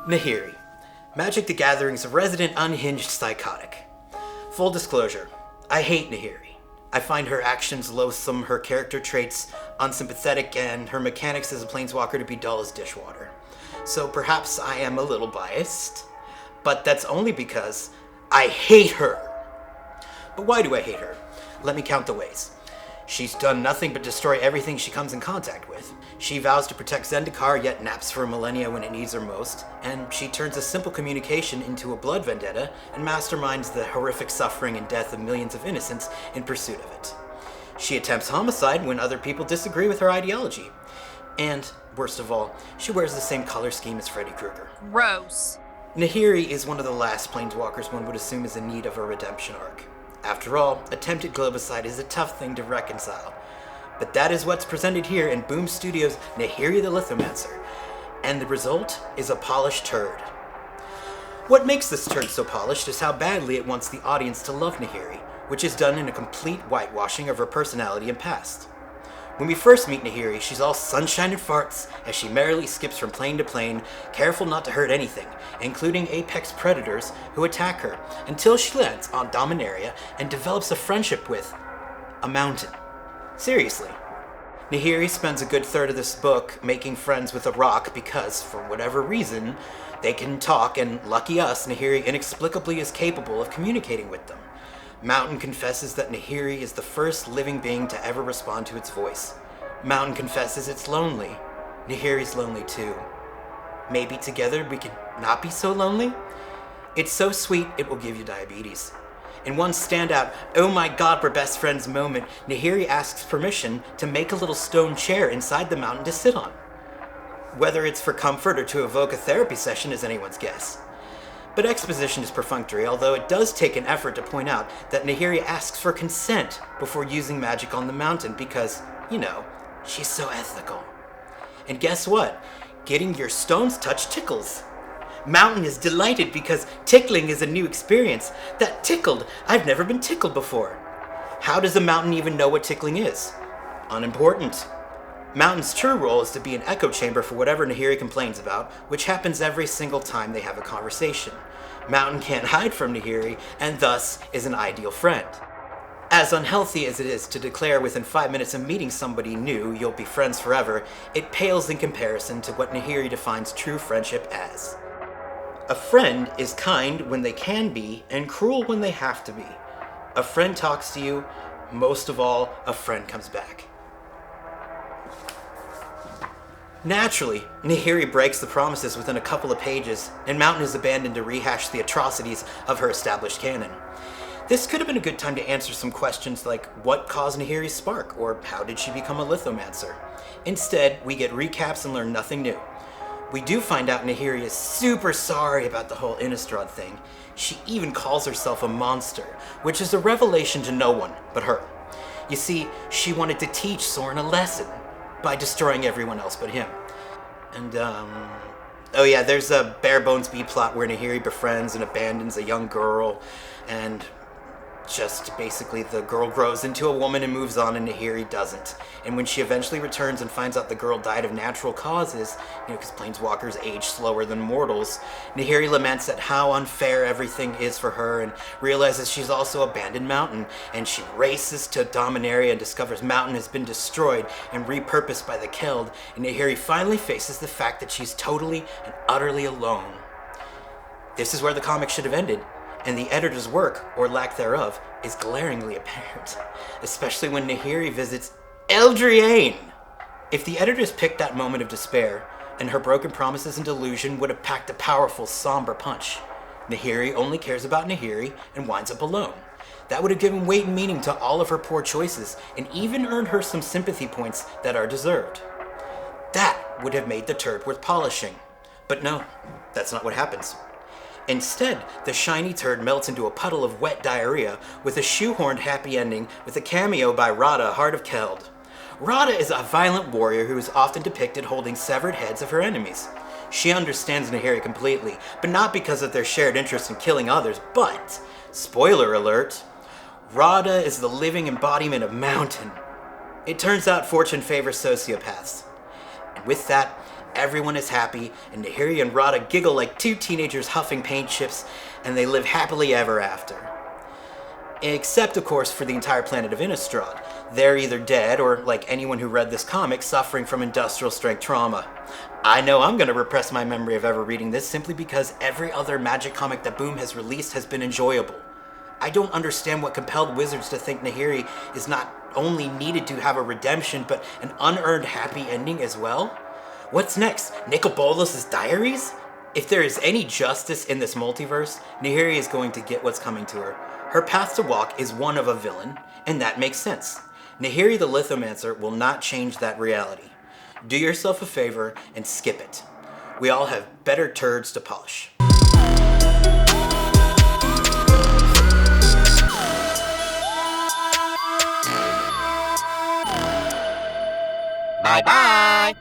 Nahiri, Magic the Gathering's resident unhinged psychotic. Full disclosure, I hate Nahiri. I find her actions loathsome, her character traits unsympathetic, and her mechanics as a planeswalker to be dull as dishwater. So perhaps I am a little biased, but that's only because I hate her. But why do I hate her? Let me count the ways. She's done nothing but destroy everything she comes in contact with. She vows to protect Zendikar, yet naps for millennia when it needs her most, and she turns a simple communication into a blood vendetta and masterminds the horrific suffering and death of millions of innocents in pursuit of it. She attempts homicide when other people disagree with her ideology. And, worst of all, she wears the same color scheme as Freddy Krueger. Gross. Nahiri is one of the last planeswalkers one would assume is in need of a redemption arc. After all, attempted globicide is a tough thing to reconcile. But that is what's presented here in Boom Studios' Nahiri the Lithomancer, and the result is a polished turd. What makes this turd so polished is how badly it wants the audience to love Nahiri, which is done in a complete whitewashing of her personality and past. When we first meet Nahiri, she's all sunshine and farts as she merrily skips from plane to plane, careful not to hurt anything, including apex predators who attack her, until she lands on Dominaria and develops a friendship with a mountain. Seriously. Nahiri spends a good third of this book making friends with a rock because, for whatever reason, they can talk, and lucky us, Nahiri inexplicably is capable of communicating with them. Mountain confesses that Nahiri is the first living being to ever respond to its voice. Mountain confesses it's lonely. Nahiri's lonely too. Maybe together we can not be so lonely? It's so sweet it will give you diabetes. In one standout, oh my god, we're best friends moment, Nahiri asks permission to make a little stone chair inside the mountain to sit on. Whether it's for comfort or to evoke a therapy session is anyone's guess. But exposition is perfunctory, although it does take an effort to point out that Nahiri asks for consent before using magic on the mountain because, she's so ethical. And guess what? Getting your stones touched tickles. Mountain is delighted because tickling is a new experience. That tickled! I've never been tickled before. How does a mountain even know what tickling is? Unimportant. Mountain's true role is to be an echo chamber for whatever Nahiri complains about, which happens every single time they have a conversation. Mountain can't hide from Nahiri, and thus is an ideal friend. As unhealthy as it is to declare within 5 minutes of meeting somebody new you'll be friends forever, it pales in comparison to what Nahiri defines true friendship as. A friend is kind when they can be, and cruel when they have to be. A friend talks to you, most of all, a friend comes back. Naturally, Nahiri breaks the promises within a couple of pages, and Mountain is abandoned to rehash the atrocities of her established canon. This could have been a good time to answer some questions like what caused Nahiri's spark, or how did she become a Lithomancer? Instead, we get recaps and learn nothing new. We do find out Nahiri is super sorry about the whole Innistrad thing. She even calls herself a monster, which is a revelation to no one but her. You see, she wanted to teach Soren a lesson by destroying everyone else but him. And, there's a bare bones B-plot where Nahiri befriends and abandons a young girl, and just basically the girl grows into a woman and moves on, and Nahiri doesn't. And when she eventually returns and finds out the girl died of natural causes, because planeswalkers age slower than mortals, Nahiri laments at how unfair everything is for her and realizes she's also abandoned Mountain, and she races to Dominaria and discovers Mountain has been destroyed and repurposed by the Keld, and Nahiri finally faces the fact that she's totally and utterly alone. This is where the comic should have ended, and the editor's work, or lack thereof, is glaringly apparent, especially when Nahiri visits Eldraine. If the editors picked that moment of despair, and her broken promises and delusion would have packed a powerful, somber punch. Nahiri only cares about Nahiri and winds up alone. That would have given weight and meaning to all of her poor choices, and even earned her some sympathy points that are deserved. That would have made the turd worth polishing. But no, that's not what happens. Instead, the shiny turd melts into a puddle of wet diarrhea with a shoehorned happy ending with a cameo by Radha, Heart of Keld. Radha is a violent warrior who is often depicted holding severed heads of her enemies. She understands Nahiri completely, but not because of their shared interest in killing others, but, spoiler alert, Radha is the living embodiment of Mountain. It turns out fortune favors sociopaths. And with that, Everyone is happy, and Nahiri and Rada giggle like two teenagers huffing paint chips, and they live happily ever after. Except, of course, for the entire planet of Innistrad. They're either dead or, like anyone who read this comic, suffering from industrial strength trauma. I know I'm going to repress my memory of ever reading this simply because every other Magic comic that Boom has released has been enjoyable. I don't understand what compelled Wizards to think Nahiri is not only needed to have a redemption, but an unearned happy ending as well. What's next? Nicol Bolas' diaries? If there is any justice in this multiverse, Nahiri is going to get what's coming to her. Her path to walk is one of a villain, and that makes sense. Nahiri the Lithomancer will not change that reality. Do yourself a favor and skip it. We all have better turds to polish. Bye-bye!